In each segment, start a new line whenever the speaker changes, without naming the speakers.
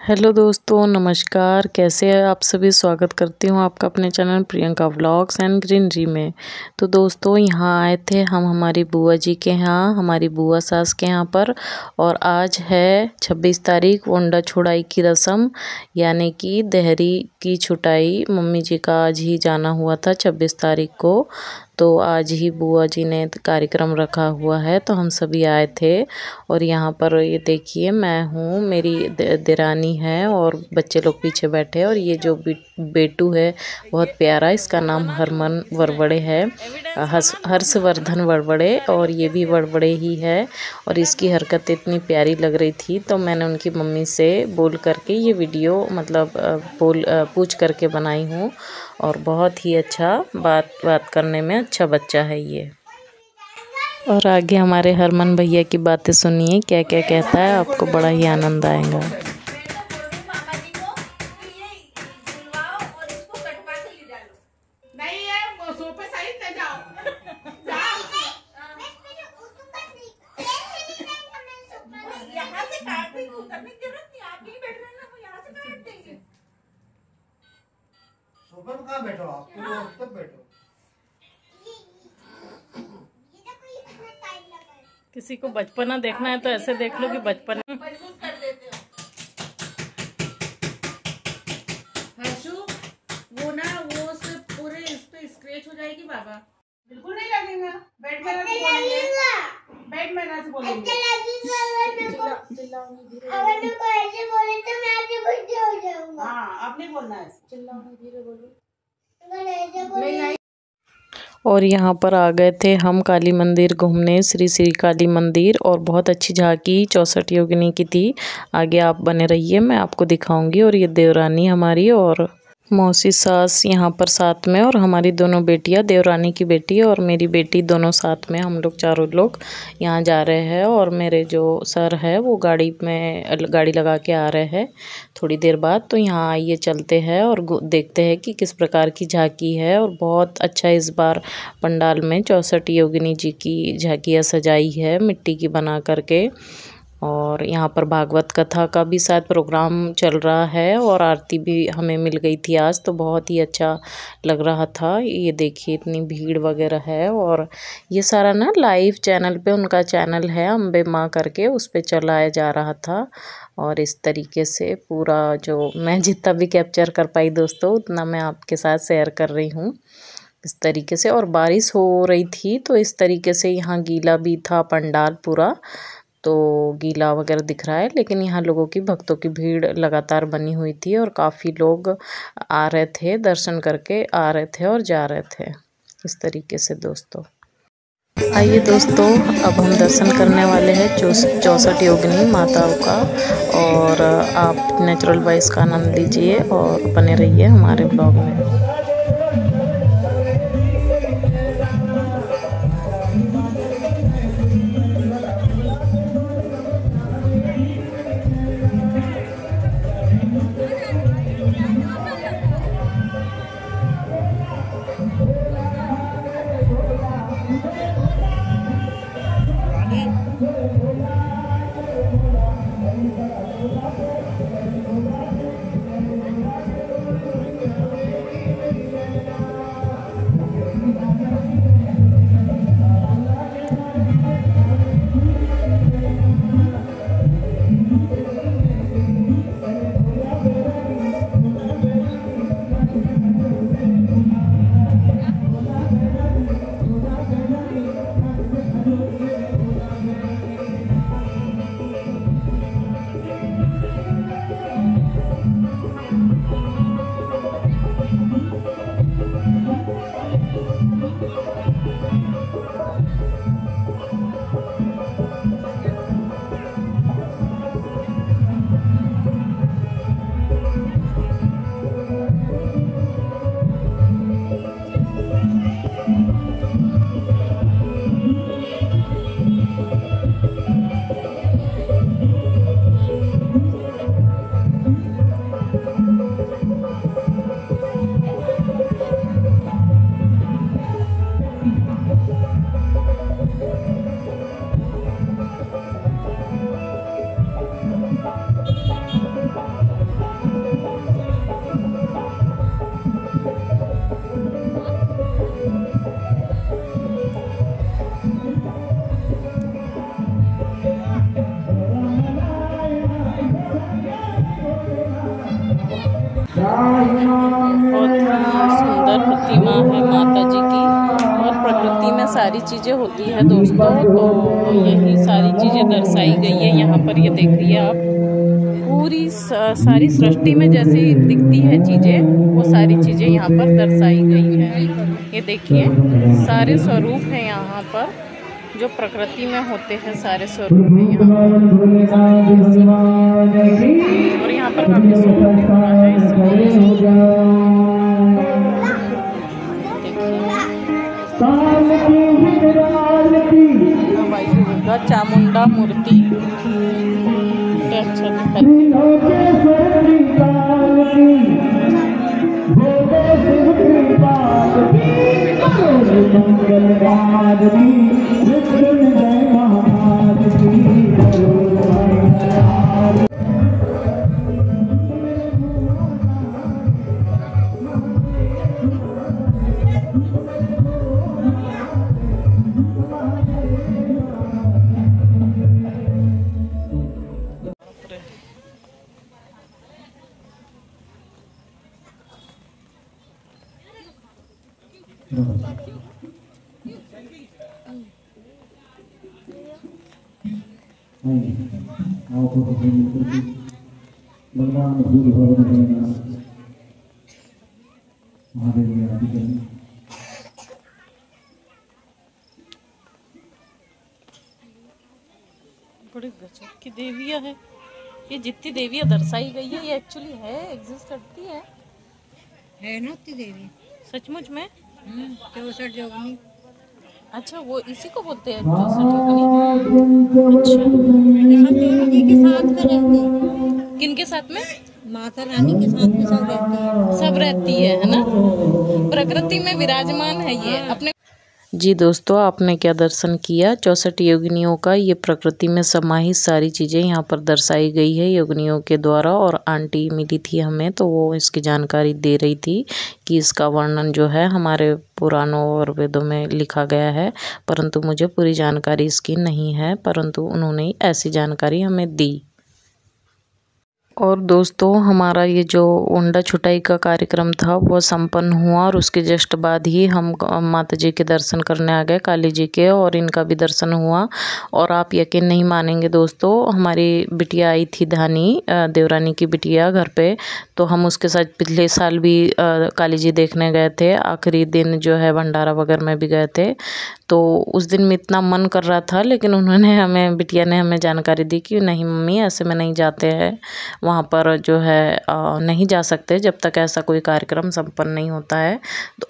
Hello दोस्तों, नमस्कार। कैसे हैं आप सभी। स्वागत करती हूँ आपका अपने channel Priyanka vlogs and greenery में। तो दोस्तों, यहाँ आए थे हम हमारी बुआ जी के यहाँ, हमारी बुआ सास के यहाँ पर। और आज है 26 तारीख, ओंडा छुड़ाई की रस्म, यानी कि देहरी की छुटाई। मम्मी जी का आज ही जाना हुआ था 26 तारीख को, तो आज ही बुआ जी ने कार्यक्रम रखा हुआ है, तो हम सभी आए थे। और यहाँ पर ये देखिए, मैं हूँ, मेरी देरानी है और बच्चे लोग पीछे बैठे हैं। और ये जो बेटू है बहुत प्यारा, इसका नाम हरमन वरवड़े है, हर्षवर्धन वरवड़े, और ये भी वरवड़े ही है। और इसकी हरकत इतनी प्यारी लग रही थी, तो मैंने उनकी मम्मी से बोल करके ये वीडियो पूछ करके बनाई हूँ। और बहुत ही अच्छा बात करने में अच्छा बच्चा है ये। और आगे हमारे हरमन भैया की बातें सुनिए, क्या क्या कहता है, आपको बड़ा ही आनंद आएगा।
कहाँ बैठो आप, तब बैठो।
किसी को बचपना देखना है तो ऐसे देख लो कि बचपन
मजबूत कर देते हो। हर्षु, वो ना वो सिर्फ पूरे इस पे स्क्रैच हो जाएगी बाबा। बिल्कुल नहीं लगेगा। बैठ में ना बोलेंगे। बैठ में ना बोलेंगे। हाँ, अब नहीं बोलना है। चिल्लाओ नहीं, धीरे बोलो।
और यहाँ पर आ गए थे हम काली मंदिर घूमने, श्री श्री काली मंदिर। और बहुत अच्छी झांकी 64 योगिनी की थी। आगे आप बने रहिए, मैं आपको दिखाऊंगी। और ये देवरानी हमारी और मौसी सास यहाँ पर साथ में, और हमारी दोनों बेटियाँ, देवरानी की बेटी और मेरी बेटी, दोनों साथ में, हम लोग चारों लोग यहाँ जा रहे हैं। और मेरे जो सर है वो गाड़ी लगा के आ रहे हैं थोड़ी देर बाद। तो यहाँ आइए, चलते हैं और देखते हैं कि किस प्रकार की झांकी है। और बहुत अच्छा इस बार पंडाल में 64 योगिनी जी की झांकियाँ सजाई है मिट्टी की बना करके। और यहाँ पर भागवत कथा का भी शायद प्रोग्राम चल रहा है, और आरती भी हमें मिल गई थी आज, तो बहुत ही अच्छा लग रहा था। ये देखिए, इतनी भीड़ वगैरह है। और ये सारा ना लाइव चैनल पे, उनका चैनल है अम्बे माँ करके, उस पे चलाया जा रहा था। और इस तरीके से पूरा, जो मैं जितना भी कैप्चर कर पाई दोस्तों, उतना मैं आपके साथ शेयर कर रही हूँ इस तरीके से। और बारिश हो रही थी, तो इस तरीके से यहाँ गीला भी था पंडाल पूरा, तो गीला वगैरह दिख रहा है। लेकिन यहाँ लोगों की, भक्तों की भीड़ लगातार बनी हुई थी, और काफ़ी लोग आ रहे थे, दर्शन करके आ रहे थे और जा रहे थे इस तरीके से दोस्तों। आइए दोस्तों, अब हम दर्शन करने वाले हैं 64 योगिनी माताओं का। और आप नेचुरल वॉइस का आनंद लीजिए और बने रहिए हमारे ब्लॉग में। बहुत सुंदर प्रतिमा है माता जी की। और प्रकृति में सारी चीज़ें होती है दोस्तों, तो यही सारी चीज़ें दर्शाई गई है यहाँ पर। ये देखिए आप, पूरी सारी सृष्टि में जैसी दिखती है चीज़ें, वो सारी चीज़ें यहाँ पर दर्शाई गई हैं। ये देखिए सारे स्वरूप हैं यहाँ पर, जो प्रकृति में होते हैं सारे स्वरूप हैं यहाँ पर। और यहाँ पर काफी सुंदर दिख रहा है भाई दुर्गा चामुंडा मूर्ति अच्छा
भगवान भूल भवन महादेव की आरती करें।
बड़ी गजब की देवियाँ है। ये जितनी देवियाँ दर्शाई गई है ये एक्चुअली है, एग्जिस्ट करती है
ना उतनी देवी
सचमुच में।
64 जोगनी।
अच्छा, वो इसी को बोलते हैं 64 जोगनी। अच्छा,
रानी के साथ में रहती है।
किनके साथ में?
माता रानी के साथ में सब रहती है।
सब रहती है ना, प्रकृति में विराजमान है ये अपने। जी दोस्तों, आपने क्या दर्शन किया 64 योगिनियों का। ये प्रकृति में समाहित सारी चीज़ें यहाँ पर दर्शाई गई है योगिनियों के द्वारा। और आंटी मिली थी हमें, तो वो इसकी जानकारी दे रही थी कि इसका वर्णन जो है हमारे पुराणों और वेदों में लिखा गया है, परंतु मुझे पूरी जानकारी इसकी नहीं है, परंतु उन्होंने ऐसी जानकारी हमें दी। और दोस्तों, हमारा ये जो उंडा छुटाई का कार्यक्रम था वो संपन्न हुआ, और उसके जस्ट बाद ही हम माता जी के दर्शन करने आ गए, काली जी के, और इनका भी दर्शन हुआ। और आप यकीन नहीं मानेंगे दोस्तों, हमारी बिटिया आई थी धानी, देवरानी की बिटिया घर पे, तो हम उसके साथ पिछले साल भी काली जी देखने गए थे। आखिरी दिन जो है भंडारा वगैरह में भी गए थे। तो उस दिन में इतना मन कर रहा था, लेकिन उन्होंने हमें, बिटिया ने हमें जानकारी दी कि नहीं मम्मी, ऐसे में नहीं जाते हैं, वहाँ पर जो है नहीं जा सकते जब तक ऐसा कोई कार्यक्रम संपन्न नहीं होता है।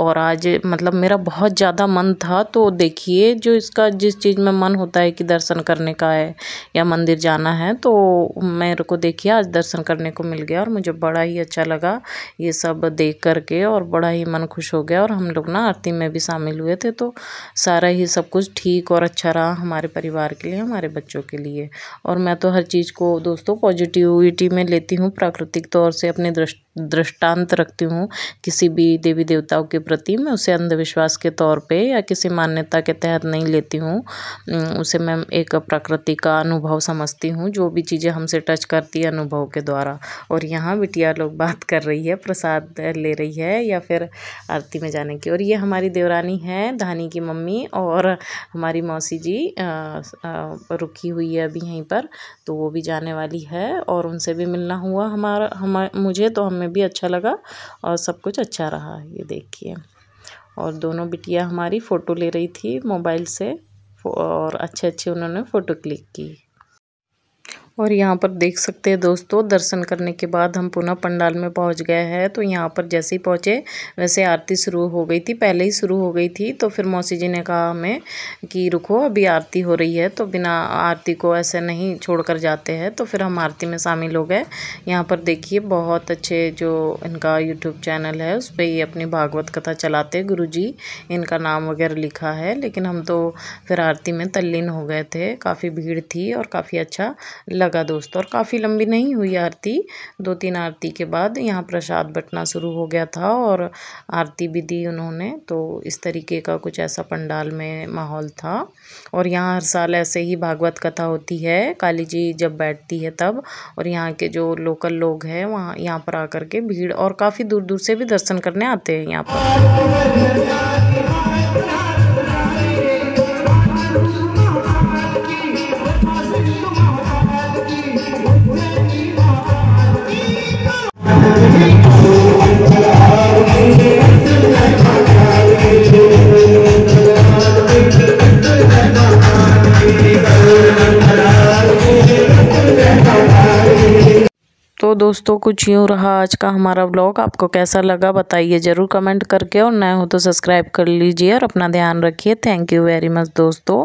और आज मतलब मेरा बहुत ज़्यादा मन था, तो देखिए जो इसका जिस चीज़ में मन होता है कि दर्शन करने का है या मंदिर जाना है, तो मेरे को देखिए आज दर्शन करने को मिल गया, और मुझे बड़ा ही अच्छा लगा ये सब देख करके, और बड़ा ही मन खुश हो गया। और हम लोग ना आरती में भी शामिल हुए थे, तो सारा ही सब कुछ ठीक और अच्छा रहा हमारे परिवार के लिए, हमारे बच्चों के लिए। और मैं तो हर चीज़ को दोस्तों पॉजिटिविटी में लेती हूँ, प्राकृतिक तौर से अपने दृष्टांत रखती हूँ किसी भी देवी देवताओं के प्रति। मैं उसे अंधविश्वास के तौर पे या किसी मान्यता के तहत नहीं लेती हूँ, उसे मैं एक प्रकृति का अनुभव समझती हूँ, जो भी चीज़ें हमसे टच करती है अनुभव के द्वारा। और यहाँ बिटिया लोग बात कर रही है, प्रसाद ले रही है या फिर आरती में जाने की। और ये हमारी देवरानी है, धानी की मम्मी, और हमारी मौसी जी रुकी हुई है अभी यहीं पर, तो वो भी जाने वाली है, और उनसे भी मिलना हुआ मुझे, तो हमें भी अच्छा लगा और सब कुछ अच्छा रहा। ये देखिए, और दोनों बिटिया हमारी फ़ोटो ले रही थी मोबाइल से, और अच्छे अच्छे उन्होंने फ़ोटो क्लिक की। और यहाँ पर देख सकते हैं दोस्तों, दर्शन करने के बाद हम पुनः पंडाल में पहुँच गए हैं। तो यहाँ पर जैसे ही पहुँचे वैसे आरती शुरू हो गई थी, पहले ही शुरू हो गई थी। तो फिर मौसी जी ने कहा हमें कि रुको, अभी आरती हो रही है, तो बिना आरती को ऐसे नहीं छोड़कर जाते हैं। तो फिर हम आरती में शामिल हो गए। यहाँ पर देखिए बहुत अच्छे, जो इनका यूट्यूब चैनल है उस पर ये अपनी भागवत कथा चलाते, गुरुजी इनका नाम वगैरह लिखा है। लेकिन हम तो फिर आरती में तल्लीन हो गए थे, काफ़ी भीड़ थी और काफ़ी अच्छा लगा दोस्तों। और काफ़ी लंबी नहीं हुई आरती, 2-3 आरती के बाद यहाँ प्रसाद बँटना शुरू हो गया था और आरती भी दी उन्होंने। तो इस तरीके का कुछ ऐसा पंडाल में माहौल था। और यहाँ हर साल ऐसे ही भागवत कथा होती है, काली जी जब बैठती है तब। और यहाँ के जो लोकल लोग हैं वहाँ यहाँ पर आकर के भीड़, और काफ़ी दूर दूर से भी दर्शन करने आते हैं यहाँ पर। तो दोस्तों कुछ यूँ रहा आज का हमारा व्लॉग। आपको कैसा लगा बताइए ज़रूर कमेंट करके, और नए हो तो सब्सक्राइब कर लीजिए और अपना ध्यान रखिए। थैंक यू वेरी मच दोस्तों।